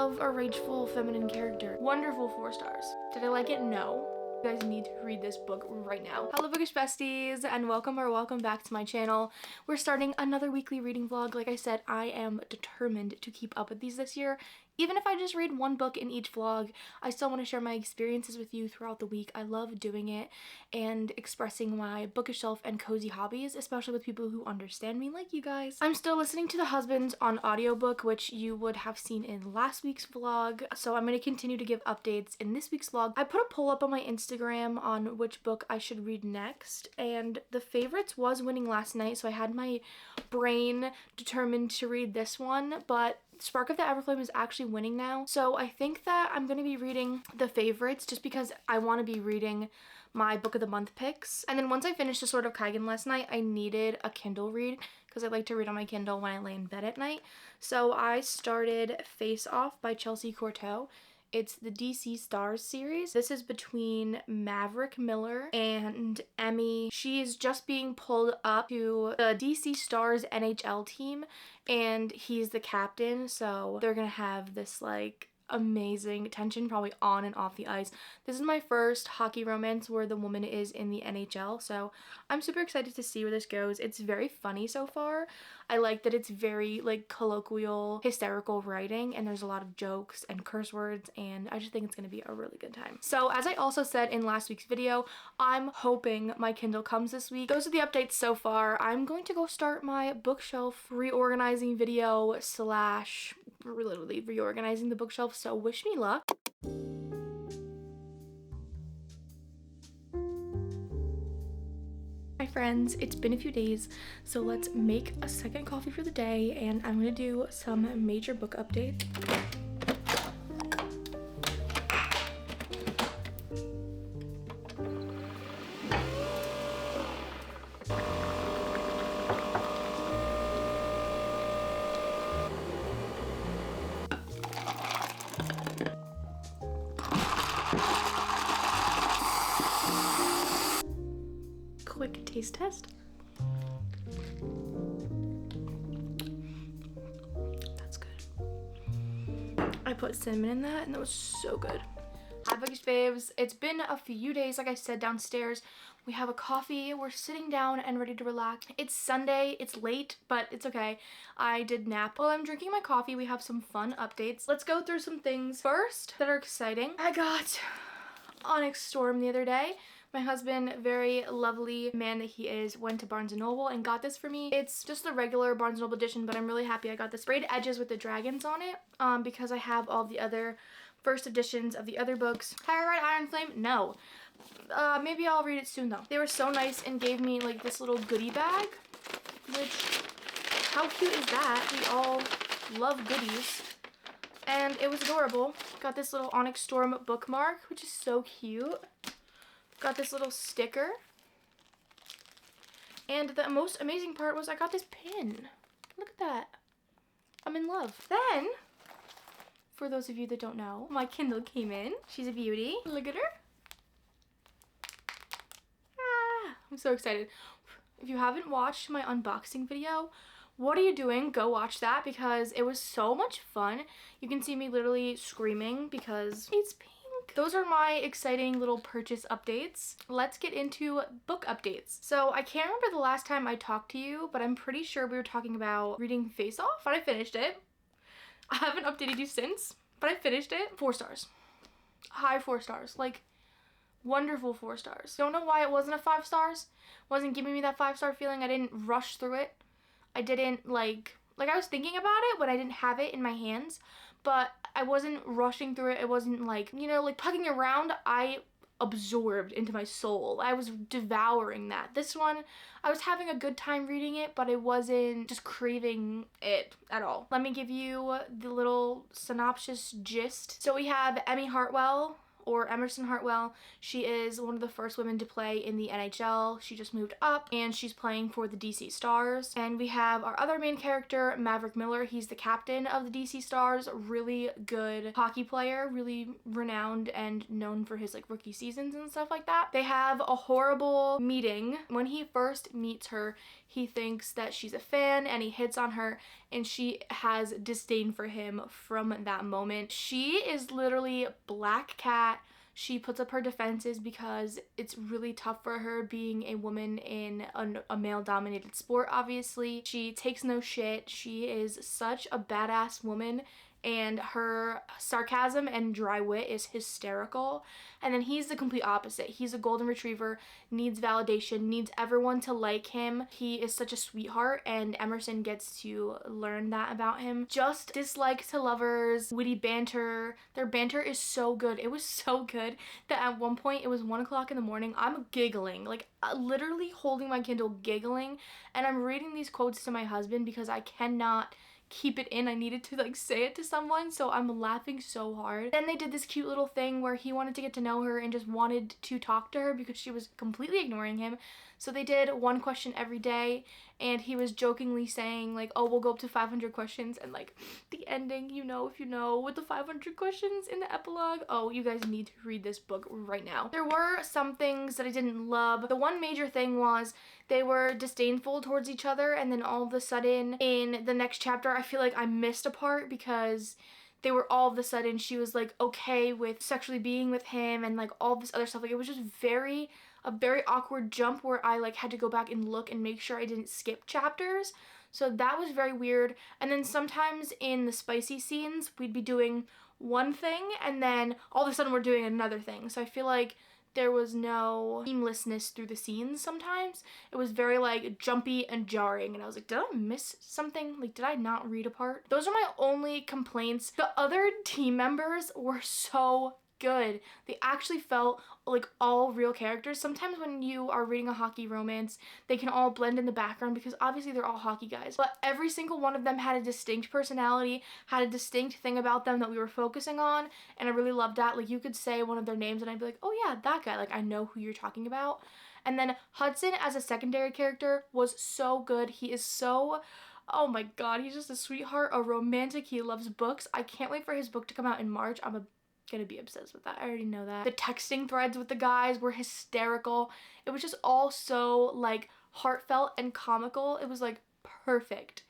love a rageful feminine character. Wonderful 4 stars. Did I like it? No. You guys need to read this book right now. Hello bookish besties and welcome back to my channel. We're starting another weekly reading vlog. Like I said, I am determined to keep up with these this year. Even if I just read one book in each vlog, I still want to share my experiences with you throughout the week. I love doing it and expressing my bookish shelf and cozy hobbies, especially with people who understand me like you guys. I'm still listening to The Husbands on audiobook, which you would have seen in last week's vlog, so I'm going to continue to give updates in this week's vlog. I put a poll up on my Instagram on which book I should read next, and The Favorites was winning last night, so I had my brain determined to read this one, but Spark of the Everflame is actually winning now. So I think that I'm going to be reading The Favorites just because I want to be reading my book of the month picks. And then once I finished The Sword of Kaigen last night, I needed a Kindle read because I like to read on my Kindle when I lay in bed at night. So I started Face Off by Chelsea Courteau. It's the DC Stars series. This is between Maverick Miller and Emmy. She is just being pulled up to the DC Stars NHL team and he's the captain. So they're gonna have this like amazing tension probably on and off the ice. This is my first hockey romance where the woman is in the NHL, so I'm super excited to see where this goes. It's very funny so far. I like that it's very like colloquial, hysterical writing, and there's a lot of jokes and curse words, and I just think it's gonna be a really good time. So as I also said in last week's video, I'm hoping my Kindle comes this week. Those are the updates so far. I'm going to go start my bookshelf reorganizing video slash literally reorganizing the bookshelf, so wish me luck. Hi friends, it's been a few days, so let's make a second coffee for the day, and I'm gonna do some major book updates. Quick taste test. That's good. I put cinnamon in that and that was so good. Hi bookish babes. It's been a few days, like I said, downstairs. We have a coffee, we're sitting down and ready to relax. It's Sunday, it's late, but it's okay. I did nap. While I'm drinking my coffee, we have some fun updates. Let's go through some things first that are exciting. I got Onyx Storm the other day. My husband, very lovely man that he is, went to Barnes & Noble and got this for me. It's just the regular Barnes & Noble edition, but I'm really happy I got the sprayed edges with the dragons on it because I have all the other first editions of the other books. Have I read Iron Flame? No. Maybe I'll read it soon though. They were so nice and gave me like this little goodie bag, which, how cute is that? We all love goodies. And it was adorable. Got this little Onyx Storm bookmark, which is so cute. Got this little sticker. And the most amazing part was I got this pin. Look at that. I'm in love. Then, for those of you that don't know, my Kindle came in. She's a beauty. Look at her. Ah, I'm so excited. If you haven't watched my unboxing video, what are you doing? Go watch that because it was so much fun. You can see me literally screaming because it's pink. Those are my exciting little purchase updates. Let's get into book updates. So I can't remember the last time I talked to you, but I'm pretty sure we were talking about reading Face Off, but I finished it. I haven't updated you since, but I finished it. 4 stars. High 4 stars. Like, wonderful 4 stars. Don't know why it wasn't a 5 stars. Wasn't giving me that 5-star feeling. I didn't rush through it. I didn't like I was thinking about it when I didn't have it in my hands, but I wasn't rushing through it. It wasn't like, you know, like tugging around. I absorbed into my soul. I was devouring that. This one, I was having a good time reading it, but I wasn't just craving it at all. Let me give you the little synopsis gist. So we have Emmy Hartwell, or Emerson Hartwell. She is one of the first women to play in the NHL. She just moved up and she's playing for the DC Stars. And we have our other main character, Maverick Miller. He's the captain of the DC Stars. Really good hockey player, really renowned and known for his like rookie seasons and stuff like that. They have a horrible meeting. When he first meets her, he thinks that she's a fan and he hits on her and she has disdain for him from that moment. She is literally black cat. She puts up her defenses because it's really tough for her being a woman in a male-dominated sport, obviously. She takes no shit. She is such a badass woman, and her sarcasm and dry wit is hysterical. And then he's the complete opposite. He's a golden retriever, needs validation, needs everyone to like him. He is such a sweetheart, and Emerson gets to learn that about him. Just dislike to lovers, witty banter. Their banter is so good. It was so good that at one point, it was 1 o'clock in the morning, I'm giggling, like literally holding my Kindle giggling, and I'm reading these quotes to my husband because I cannot keep it in. I needed to like say it to someone, so I'm laughing so hard. Then they did this cute little thing where he wanted to get to know her and just wanted to talk to her because she was completely ignoring him. So they did one question every day, and he was jokingly saying like, oh, we'll go up to 500 questions, and like the ending, you know, if you know, with the 500 questions in the epilogue, oh, you guys need to read this book right now. There were some things that I didn't love. The one major thing was they were disdainful towards each other, and then all of a sudden in the next chapter, I feel like I missed a part because they were all of a sudden, she was like okay with sexually being with him and like all this other stuff. Like it was just a very awkward jump where I like had to go back and look and make sure I didn't skip chapters. So that was very weird. And then sometimes in the spicy scenes, we'd be doing one thing and then all of a sudden we're doing another thing. So I feel like there was no seamlessness through the scenes sometimes. It was very like jumpy and jarring, and I was like, did I miss something? Like, did I not read a part? Those are my only complaints. The other team members were so good. They actually felt like all real characters. Sometimes when you are reading a hockey romance, they can all blend in the background because obviously they're all hockey guys. But every single one of them had a distinct personality, had a distinct thing about them that we were focusing on, and I really loved that. Like you could say one of their names and I'd be like, oh yeah, that guy. Like I know who you're talking about. And then Hudson as a secondary character was so good. He is so, oh my god, he's just a sweetheart, a romantic. He loves books. I can't wait for his book to come out in March. I'm gonna be obsessed with that. I already know that. The texting threads with the guys were hysterical. It was just all so like heartfelt and comical. It was like perfect.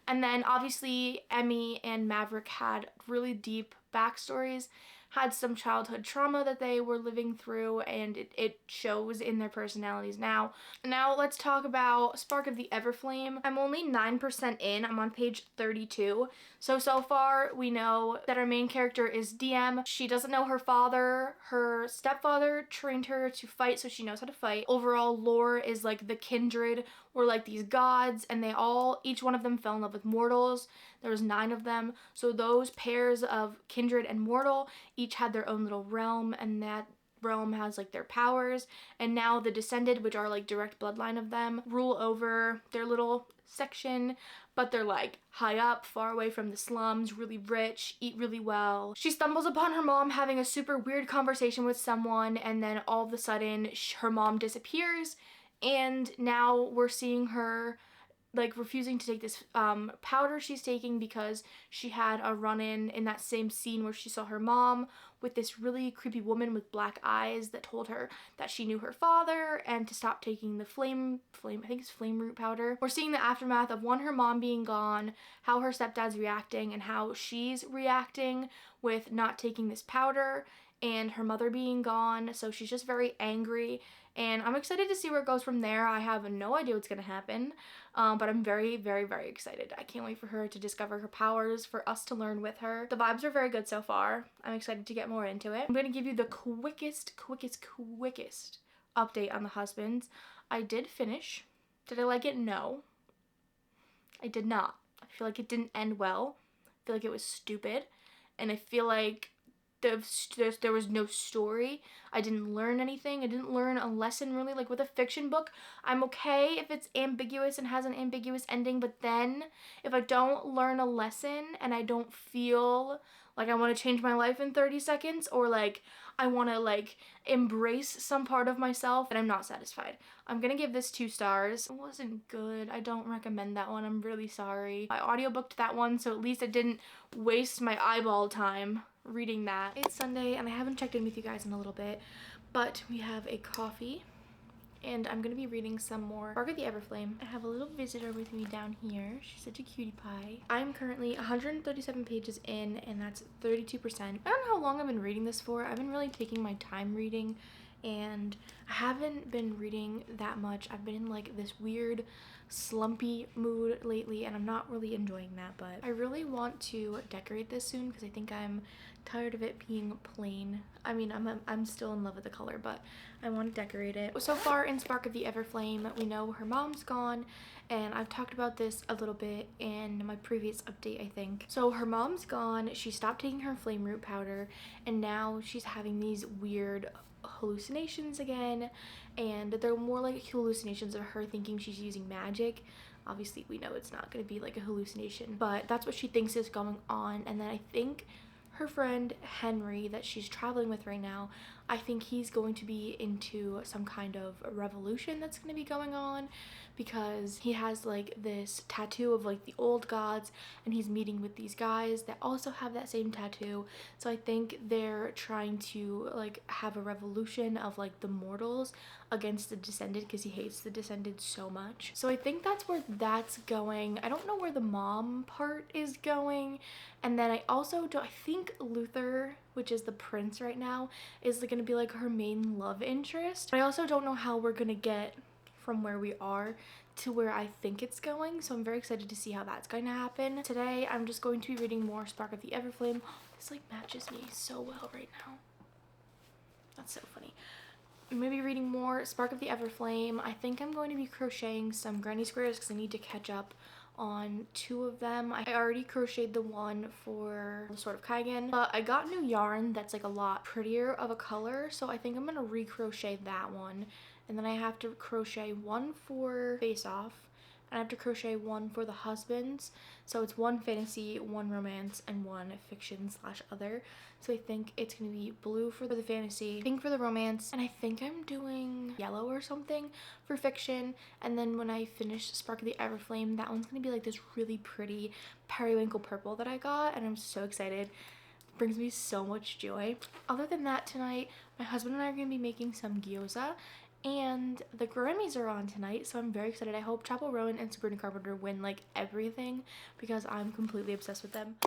And then obviously Emmy and Maverick had really deep backstories, had some childhood trauma that they were living through, and it shows in their personalities now. Now let's talk about Spark of the Everflame. I'm only 9% in. I'm on page 32. So far we know that our main character is DM. She doesn't know her father. Her stepfather trained her to fight, so she knows how to fight. Overall lore is like the kindred were like these gods, and each one of them fell in love with mortals. There was 9 of them. So those pairs of kindred and mortal each had their own little realm, and that realm has like their powers. And now the descended, which are like direct bloodline of them, rule over their little section, but they're like high up, far away from the slums, really rich, eat really well. She stumbles upon her mom having a super weird conversation with someone, and then all of a sudden her mom disappears, and now we're seeing her like refusing to take this powder she's taking because she had a run-in in that same scene where she saw her mom with this really creepy woman with black eyes that told her that she knew her father and to stop taking the flame, I think it's flame root powder. We're seeing the aftermath of her mom being gone, how her stepdad's reacting, and how she's reacting with not taking this powder, and her mother being gone. So she's just very angry, and I'm excited to see where it goes from there. I have no idea what's gonna happen, but I'm very, very, very excited. I can't wait for her to discover her powers, for us to learn with her. The vibes are very good so far. I'm excited to get more into it. I'm gonna give you the quickest update on the husbands. I did finish. Did I like it? No. I did not. I feel like it didn't end well. I feel like it was stupid, and I feel like there was no story. I didn't learn anything. I didn't learn a lesson really. Like with a fiction book, I'm okay if it's ambiguous and has an ambiguous ending, but then if I don't learn a lesson and I don't feel like I want to change my life in 30 seconds, or like I want to like embrace some part of myself, and I'm not satisfied. I'm gonna give this 2 stars. It wasn't good. I don't recommend that one. I'm really sorry. I audiobooked that one, so at least I didn't waste my eyeball time reading that. It's Sunday and I haven't checked in with you guys in a little bit, but we have a coffee and I'm gonna be reading some more Spark of the Everflame. I have a little visitor with me down here. She's such a cutie pie. I'm currently 137 pages in, and that's 32%. I don't know how long I've been reading this for. I've been really taking my time reading, and I haven't been reading that much. I've been in like this weird slumpy mood lately, and I'm not really enjoying that, but I really want to decorate this soon because I think I'm tired of it being plain. I mean, I'm still in love with the color, but I want to decorate it. So far in Spark of the Everflame, we know her mom's gone, and I've talked about this a little bit in my previous update, I think. So her mom's gone, she stopped taking her flame root powder, and now she's having these weird hallucinations again, and they're more like hallucinations of her thinking she's using magic. Obviously we know it's not going to be like a hallucination, but that's what she thinks is going on. And then I think her friend Henry that she's traveling with right now, I think he's going to be into some kind of revolution that's going to be going on, because he has like this tattoo of like the old gods, and he's meeting with these guys that also have that same tattoo. So I think they're trying to like have a revolution of like the mortals against the descended, because he hates the descended so much. So I think that's where that's going. I don't know where the mom part is going. And then I think Luther, which is the prince right now, is going to be like her main love interest. But I also don't know how we're gonna get from where we are to where I think it's going, so I'm very excited to see how that's going to happen. Today I'm just going to be reading more Spark of the Everflame. This like matches me so well right now. That's so funny. I'm going to be reading more Spark of the Everflame. I think I'm going to be crocheting some granny squares because I need to catch up on 2 of them. I already crocheted the one for the Sword of Kaigan, but I got new yarn that's like a lot prettier of a color, so I think I'm gonna recrochet that one. And then I have to crochet one for Face Off, and I have to crochet one for the husbands. So it's 1 fantasy, 1 romance, and 1 fiction / other. So I think it's gonna be blue for the fantasy, pink for the romance, and I think I'm doing yellow or something for fiction. And then when I finish Spark of the Everflame, that one's gonna be like this really pretty periwinkle purple that I got, and I'm so excited. It brings me so much joy. Other than that, tonight my husband and I are gonna be making some gyoza, and the Grammys are on tonight, so I'm very excited. I hope Chapel Rowan and Sabrina Carpenter win like everything, because I'm completely obsessed with them.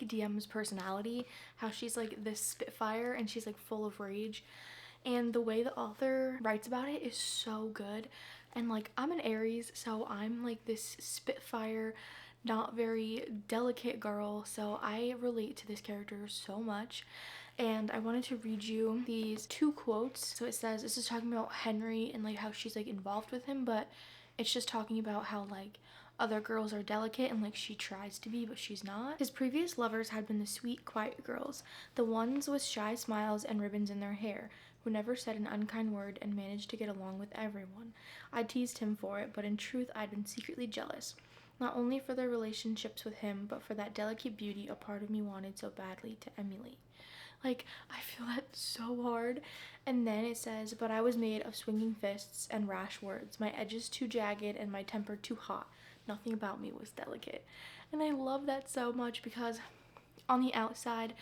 DM's personality, how she's like this spitfire and she's like full of rage, and the way the author writes about it is so good. And like, I'm an Aries, so I'm like this spitfire, not very delicate girl, so I relate to this character so much. And I wanted to read you these 2 quotes. So it says, this is talking about Henry and like how she's like involved with him, but it's just talking about how like other girls are delicate and like she tries to be, but she's not. His previous lovers had been the sweet, quiet girls, the ones with shy smiles and ribbons in their hair, who never said an unkind word and managed to get along with everyone. I teased him for it, but in truth I'd been secretly jealous, not only for their relationships with him, but for that delicate beauty a part of me wanted so badly to emulate. Like, I feel that so hard. And then it says, but I was made of swinging fists and rash words, my edges too jagged and my temper too hot. Nothing about me was delicate. And I love that so much, because on the outside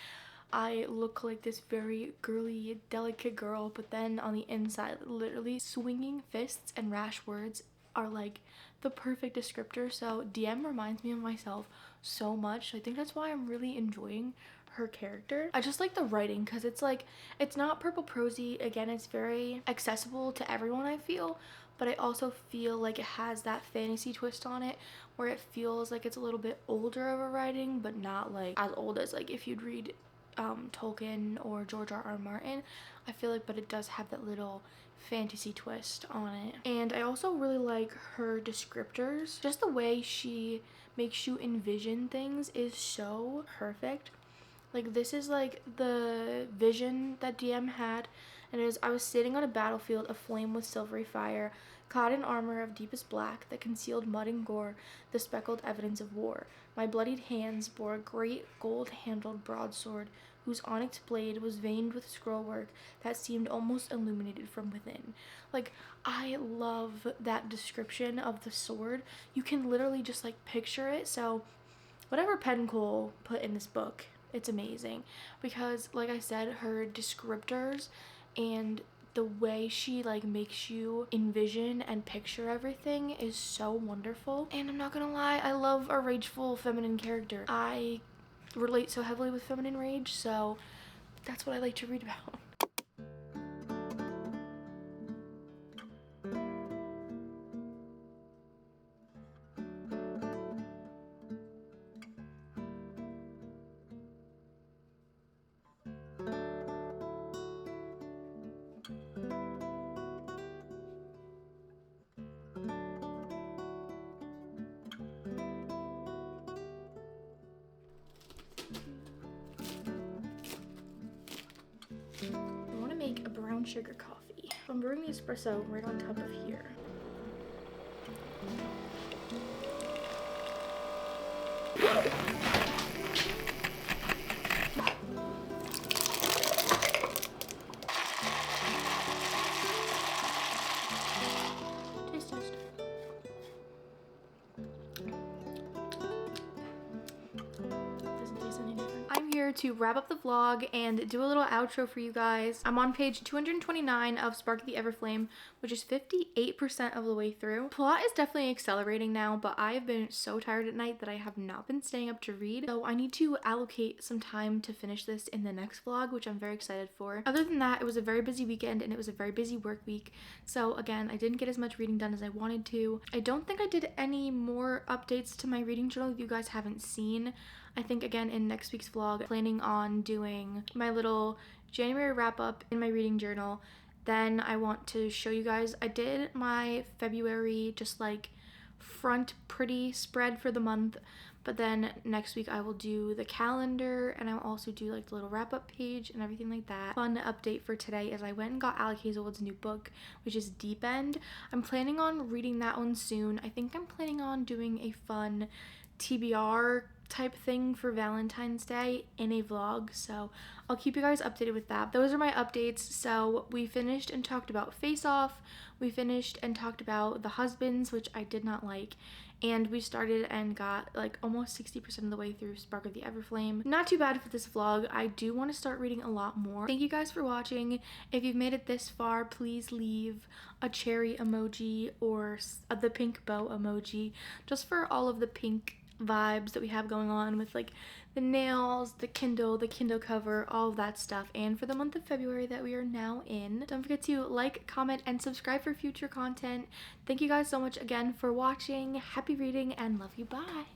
I look like this very girly, delicate girl, but then on the inside, literally swinging fists and rash words are like the perfect descriptor. So DM reminds me of myself so much. I think that's why I'm really enjoying her character. I just like the writing because it's like, it's not purple prosy. Again, it's very accessible to everyone, I feel, but I also feel like it has that fantasy twist on it where it feels like it's a little bit older of a writing, but not like as old as like if you'd read Tolkien or George R.R. Martin. I feel like, but it does have that little fantasy twist on it. And I also really like her descriptors. Just the way she makes you envision things is so perfect. Like, this is like the vision that DM had, and it is, I was sitting on a battlefield aflame with silvery fire, clad in armor of deepest black that concealed mud and gore, the speckled evidence of war. My bloodied hands bore a great gold-handled broadsword, whose onyx blade was veined with scrollwork that seemed almost illuminated from within. Like, I love that description of the sword. You can literally just like picture it. So whatever Penn Cole put in this book, it's amazing, because like I said, her descriptors and the way she like makes you envision and picture everything is so wonderful. And I'm not gonna lie, I love a rageful feminine character. I relate so heavily with feminine rage, so that's what I like to read about. I want to make a brown sugar coffee. I'm brewing the espresso right on top of here. Taste test. Doesn't taste any different. I'm here to wrap up the vlog and do a little outro for you guys. I'm on page 229 of Spark the Everflame, which is 58% of the way through. Plot is definitely accelerating now, but I have been so tired at night that I have not been staying up to read. So I need to allocate some time to finish this in the next vlog, which I'm very excited for. Other than that, it was a very busy weekend and it was a very busy work week. So again, I didn't get as much reading done as I wanted to. I don't think I did any more updates to my reading journal you guys haven't seen. I think again in next week's vlog, planning on doing my little January wrap up in my reading journal. Then I want to show you guys, I did my February just like front pretty spread for the month, but then next week I will do the calendar and I'll also do like the little wrap up page and everything like that. Fun update for today is I went and got Alec Hazelwood's new book, which is Deep End. I'm planning on reading that one soon. I think I'm planning on doing a fun TBR type thing for Valentine's Day in a vlog, so I'll keep you guys updated with that. Those are my updates. So we finished and talked about Face Off, we finished and talked about The Husbands, which I did not like, and we started and got like almost 60% of the way through Spark of the Everflame. Not too bad for this vlog. I do want to start reading a lot more. Thank you guys for watching. If you've made it this far, please leave a cherry emoji or the pink bow emoji, just for all of the pink vibes that we have going on with like the nails, the Kindle cover, all of that stuff. And for the month of February that we are now in, don't forget to like, comment, and subscribe for future content. Thank you guys so much again for watching. Happy reading and love you. Bye.